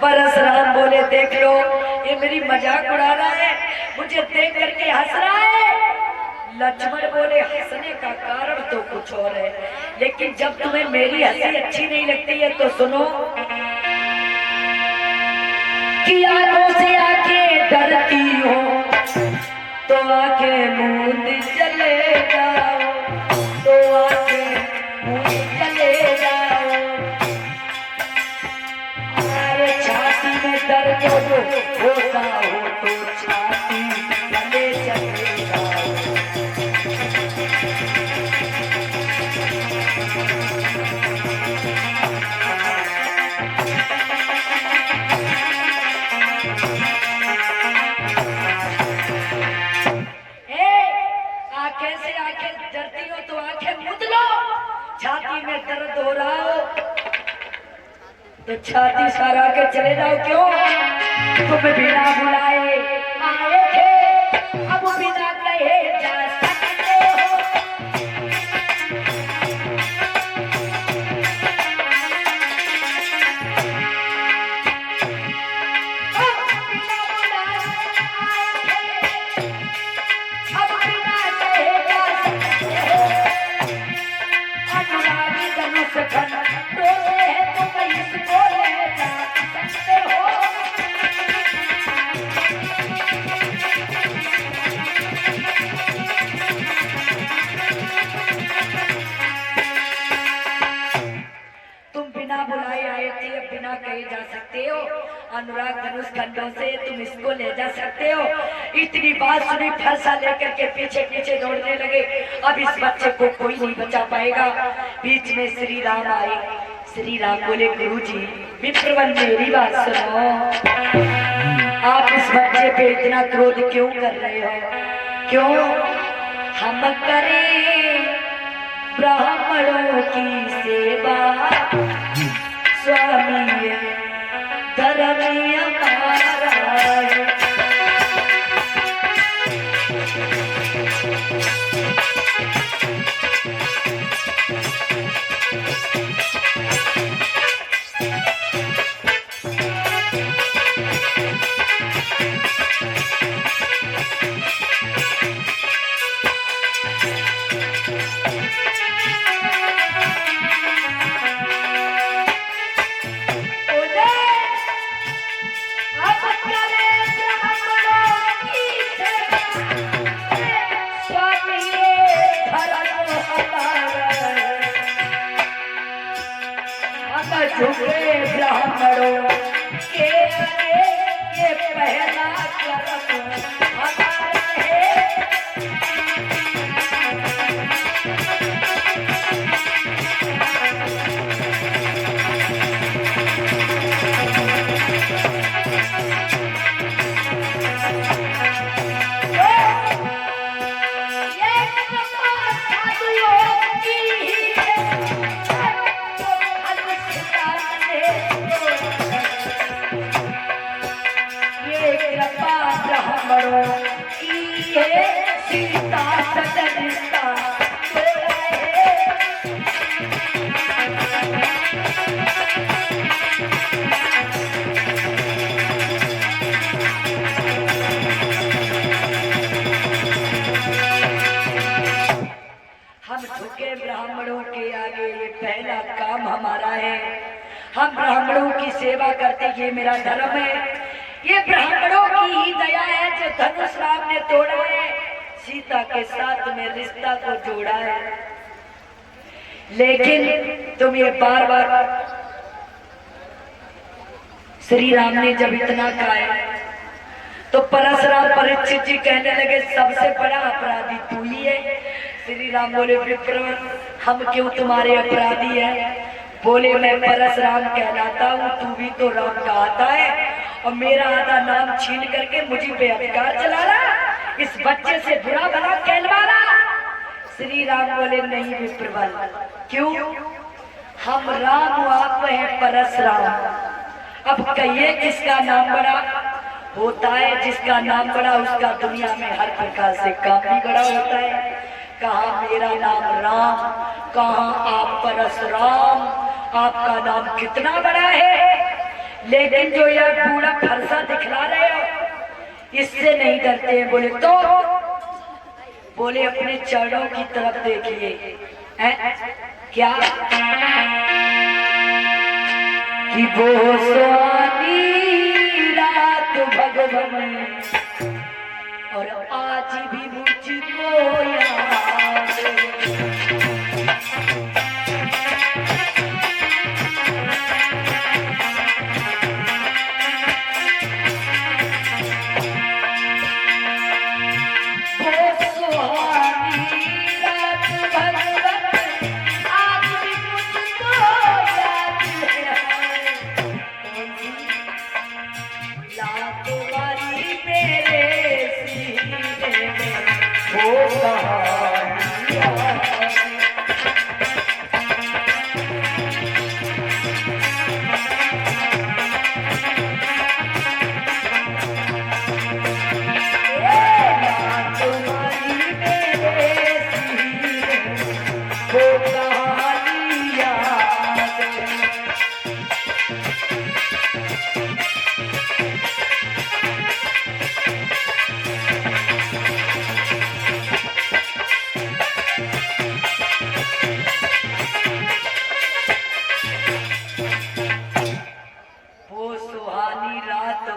परशुराम बोले देख लो ये मेरी मजाक उड़ा रहा है, मुझे देख करके हंस रहा है। लक्ष्मण बोले हंसने का कारण तो कुछ और है, लेकिन जब तुम्हें मेरी हंसी अच्छी नहीं लगती है तो सुनो कि आंखों से आंखें डरती हो तो आंखें मूंद चले जाओ, तो आंखें मूंद चले जाओ। अरे छाती में दर्द होता हो तो छाती चले चले जाओ। आंखें से आंखें डरती हो तो आंखें मूंद लो, छाती में दर्द हो रहा हो तो छाती सारा के चले जाओ। क्यों? तुम बिना बुलाए आए थे, अब बिना कहे जा सकते हो। अब बिना कहे जा सकते हो। अनुरागी धनुष खंडोरे है तो इसको ले जा सकते हो। तुम बिना बुलाए आए थे, अब बिना कहे जा सकते हो। अनुराग धनुष खंडों से तुम इसको ले जा सकते हो। इतनी बात सुनी फरसा लेकर के पीछे पीछे दौड़ने लगे। अब इस बच्चे को कोई नहीं बचा पाएगा। बीच में श्री राम आए। श्री राम बोले गुरुजी विप्रवन मेरी बात सुनो, आप इस बच्चे पे इतना क्रोध क्यों कर रहे हो? क्यों? हम करें ब्राह्मणों की सेवा, स्वामी धर्म हमारा है। झुके ब्राह्मणों के आगे ये पहला कर्म हमारा है। सीता सजनिष्ठा हम झुके ब्राह्मणों के आगे ये पहला काम हमारा है। हम ब्राह्मणों की सेवा करते, ये मेरा धर्म है। ये ब्राह्मणों की ही दया है जो धनुष राम ने तोड़ा है, सीता के साथ में रिश्ता को जोड़ा है। लेकिन तुम ये बार बार श्री राम ने जब इतना कहा है तो परशुराम परीक्षित जी कहने लगे सबसे बड़ा अपराधी तू ही है। श्री राम बोले विप्रवर हम क्यों तुम्हारे अपराधी हैं? बोले मैं परशुराम कहलाता हूँ, तू भी तो राम कहता है और मेरा आधा नाम छीन करके मुझे पे अधिकार चला रहा, इस बच्चे से बुरा भला कहलवा रहा। श्री राम बोले नहीं विप्रवर, क्यों? हम राम आप हैं परशुराम। अब कहिए किसका नाम बड़ा होता है? जिसका नाम बड़ा उसका दुनिया में हर प्रकार से काम भी बड़ा होता है। कहा मेरा नाम राम, कहा आप परशुराम, आपका नाम कितना बड़ा है। लेकिन जो यह बूढ़ा फरसा दिखला रहे हो इससे नहीं डरते हैं। बोले तो बोले अपने चरणों की तरफ देखिए। क्या कि वो सुहानी रात भगवान और आज भी मुझको याद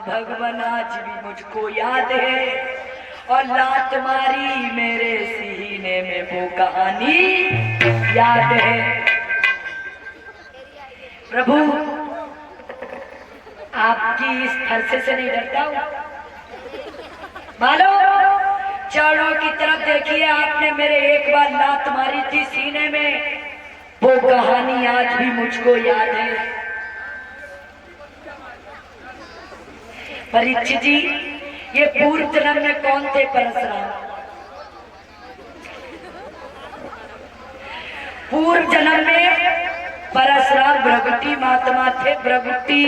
भगवान आज भी मुझको याद है और लात मारी मेरे सीने में वो कहानी याद है। प्रभु आपकी इस फरसे से नहीं डरता हूं। मानो चरणों की तरफ देखिए, आपने मेरे एक बार लात मारी थी सीने में, वो कहानी आज भी मुझको याद है। परीक्षित जी, ये पूर्व जन्म में कौन थे? परशुराम। पूर्व जन्म में परशुराम भृगुटी महात्मा थे। भृगुटी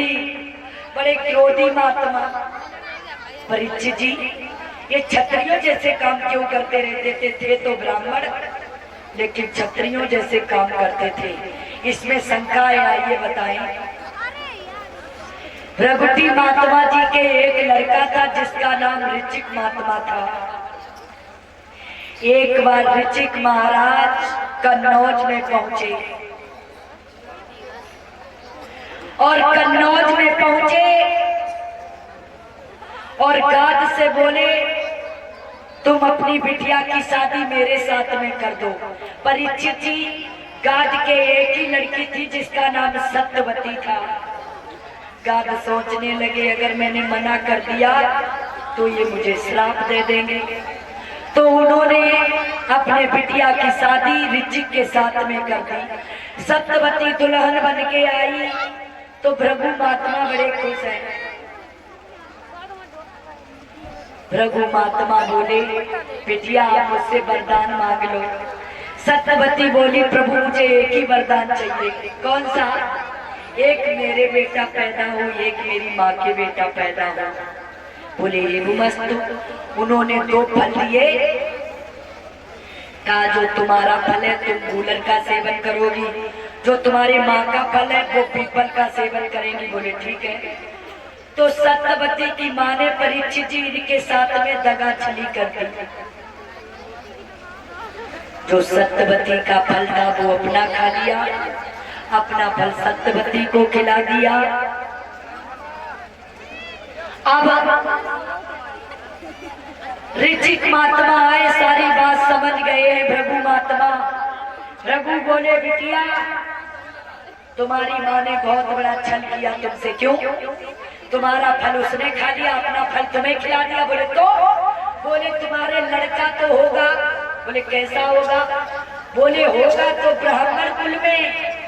बड़े क्रोधी महात्मा। परीक्षित जी, ये क्षत्रियों जैसे काम क्यों करते रहते थे? तो ब्राह्मण लेकिन क्षत्रियों जैसे काम करते थे, इसमें शंका है, आइए बताएं। भृगुटी महात्मा जी के एक लड़का था जिसका नाम ऋचिक महात्मा था। एक बार ऋचिक महाराज कन्नौज में पहुंचे और कन्नौज में पहुंचे और गाद से बोले, तुम अपनी बिटिया की शादी मेरे साथ में कर दो। परीक्षित जी, गाद के एक ही लड़की थी जिसका नाम सत्यवती था। गाद सोचने लगे, अगर मैंने मना कर दिया तो ये मुझे श्राप दे देंगे। तो उन्होंने अपने बिटिया की शादी ऋचिक के साथ में कर दी। सत्यवती दुल्हन बन के आई तो भृगु महात्मा बड़े खुश हैं। भृगु महात्मा बोले, बिटिया आप मुझसे वरदान मांग लो। सत्यवती बोली, प्रभु मुझे एक ही वरदान चाहिए। कौन सा? एक मेरे बेटा पैदा हो, एक मेरी माँ के बेटा पैदा हो। बोले मस्त। उन्होंने 2 फल दिए, कहा जो तुम्हारा फल है तुम गूलर का सेवन करोगी, जो तुम्हारी माँ का फल है वो पीपल का सेवन करेंगी। बोले ठीक है। तो सत्यवती की माँ ने परीक्षित जी इनके साथ में दगा छली कर दी। जो सत्यवती का फल था वो अपना खा लिया, अपना फल सत्यवती को खिला दिया। अब ऋचिक महात्मा आए, सारी बात समझ गए हैं भृगु महात्मा। भृगु बोले, बिटिया तुम्हारी माँ ने बहुत बड़ा छल किया तुमसे। क्यों? तुम्हारा फल उसने खा लिया, अपना फल तुम्हें खिला दिया। बोले तो? बोले तुम्हारे लड़का तो होगा। बोले कैसा होगा? बोले होगा तो ब्राह्मण कुल में,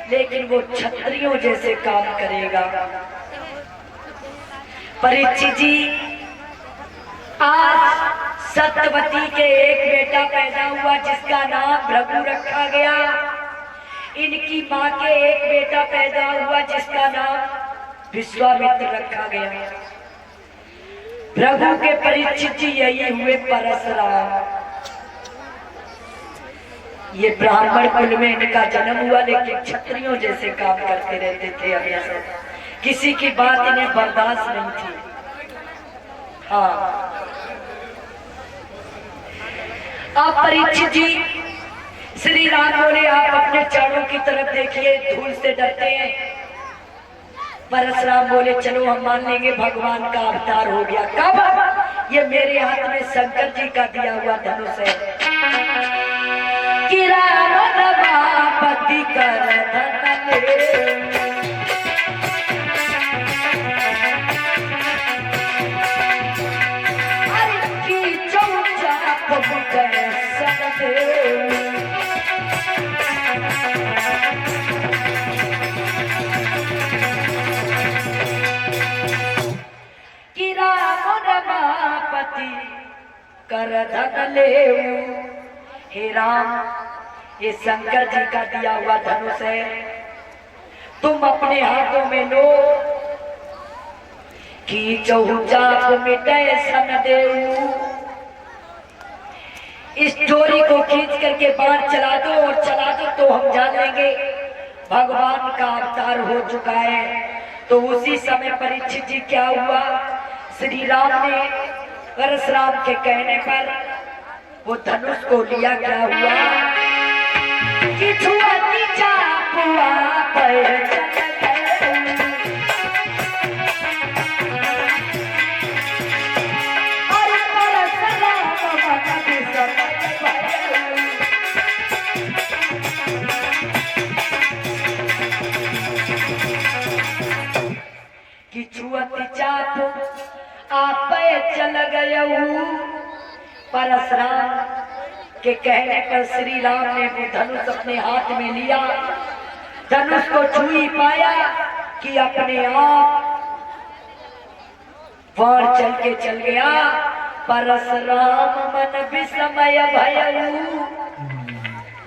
लेकिन वो क्षत्रियों जैसे काम करेगा। परीक्षित जी, आज सत्यवती के एक बेटा पैदा हुआ जिसका नाम भृगु रखा गया। इनकी माँ के एक बेटा पैदा हुआ जिसका नाम विश्वामित्र रखा गया। भृगु के परीक्षित जी यही हुए परशुराम। ये ब्राह्मण कुल में इनका जन्म हुआ, लेकिन क्षत्रियों जैसे काम करते रहते थे हमेशा। किसी की बात इन्हें बर्दाश्त नहीं थी। हाँ, आप परीक्षित जी, श्री राम बोले आप अपने चरणों की तरफ देखिए, धूल से डरते हैं। परशुराम बोले चलो हम मान लेंगे भगवान का अवतार हो गया। कब? ये मेरे हाथ में शंकर जी का दिया हुआ धनुष है। कि राम रमापति कर धन ले, अरे की चौचाप कर सन दे, कि राम रमापति कर धन ले। हे राम, ये शंकर जी का दिया हुआ धनुष है, तुम अपने हाथों में लो। कि चौचाप मिटे सन देऊ, इस डोरी को खींच करके बाहर चला दो, और चला दो तो हम जान लेंगे भगवान का अवतार हो चुका है। तो उसी समय परीक्षित जी क्या हुआ, श्री राम ने परशुराम के कहने पर वो धनुष को लिया। क्या हुआ कि छुआती चापुआ पर चल गए, और परशुराम मन विसमय भये। कि छुआती चाप आप चल गए। परशुराम के कहने पर श्री राम ने वो धनुष अपने हाथ में लिया, धनुष को छू ही पाया कि अपने आप बाण चल के चल गया। परशुराम मन विस्मय भयउ,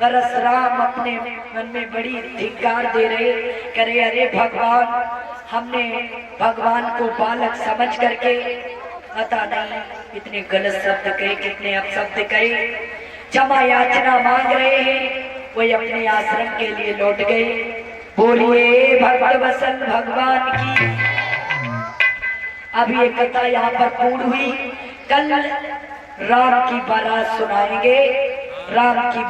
परशुराम अपने मन में बड़ी धिक्कार दे रहे, करे अरे भगवान, हमने भगवान को बालक समझ करके पता नहीं कितने गलत शब्द कहे, कितने अपशब्द कहे, क्षमा याचना मांग रहे हैं। वो अपने आश्रम के लिए लौट गए। बोलिए भक्त वत्सल भगवान की। अब ये कथा यहाँ पर पूर्ण हुई। कल राम की बारात सुनाएंगे। राम की